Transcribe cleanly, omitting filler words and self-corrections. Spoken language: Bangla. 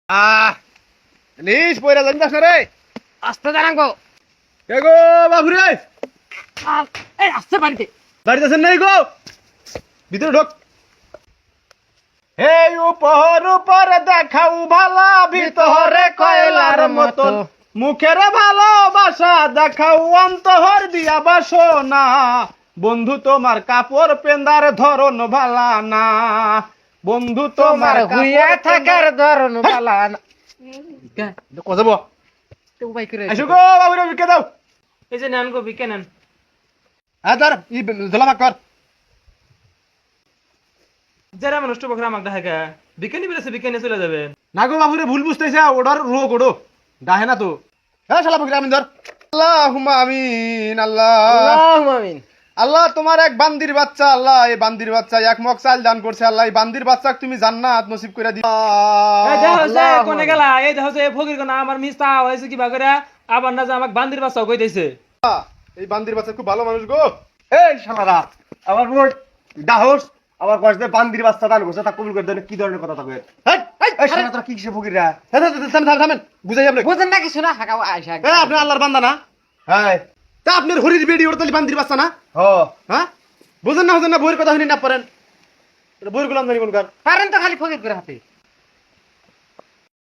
আহ নিস পয়রা জানিস না রে। আস্তে জানাঙ্গো। কে গো বাবু রে? এই আসছে বাড়িতে। বাড়িতে আছেন নাই গো? ভিতরে ঢোক। এই উপর উপর দেখাও ভালা, ভিতরে কয়লার মতন। মুখের ভালোবাসা দেখাও, অন্তর দিয়া বাসনা। বন্ধু তোমার কাপড় পেন্দার ধরন ভালা না। বন্ধু তোমার হুইয়া থাকার ধরন বালা না। কজাব তো ভাই করে আইসো গো বাবু রে, বিকে দাও। এই যে নেন গো বিকে নেন। ধর ঝোলা কর। যারা মানুষটা বকরা আমাকে দেখা বিকেনি বেড়েছে বিকেনি চলে যাবে। না গো বাবু রে, ভুল বুঝতেছে। ওডার রোগ ওডো ডাহে না তো। হ্যাঁ শালা বকরি আমিন ধর। আল্লাহুম্মা আমিন। আল্লাহ আল্লাহুম্মা আমিন। আল্লাহ তোমার এক বান্দির বাচ্চা, আল্লাহ এই বান্দির বাচ্চা এক মগ চাল দান করছে। আল্লাহ এই বান্দির বাচ্চাকে তুমি জান্নাত নসিব করে দিও। এই দেখো যে কোনে গেলা, এই দেখো যে ফকির কোনা আমার মিস্তা হয়েছে কি বাগরা, আবার না যে আমাকে বান্দির বাচ্চা কইতেছে। এই বান্দির বাচ্চা খুব ভালো মানুষ গো। এই শালারা আমার রোড ডাহস আবার কয়েছে বান্দির বাচ্চা দান করছে, তা কবুল করে দেন। কি ধরনের কথা থাকে? এই শালা তোরা কি কিসে ফকিররা? থামেন বুঝাই আপনি। বুঝেন না কিছু না হাকাও আয়সা। আপনি আল্লাহর বান্দা না? হ্যাঁ। তা আপনার হরির বেডি ওর তালি বান্দির বাচ্চা না? হ্যাঁ বুঝেন না বইয়ের কথা শুনি না পারেন। বইয়ের গুলাম জানি কোনকার। পারেন তো খালি ফকির করে হাতে।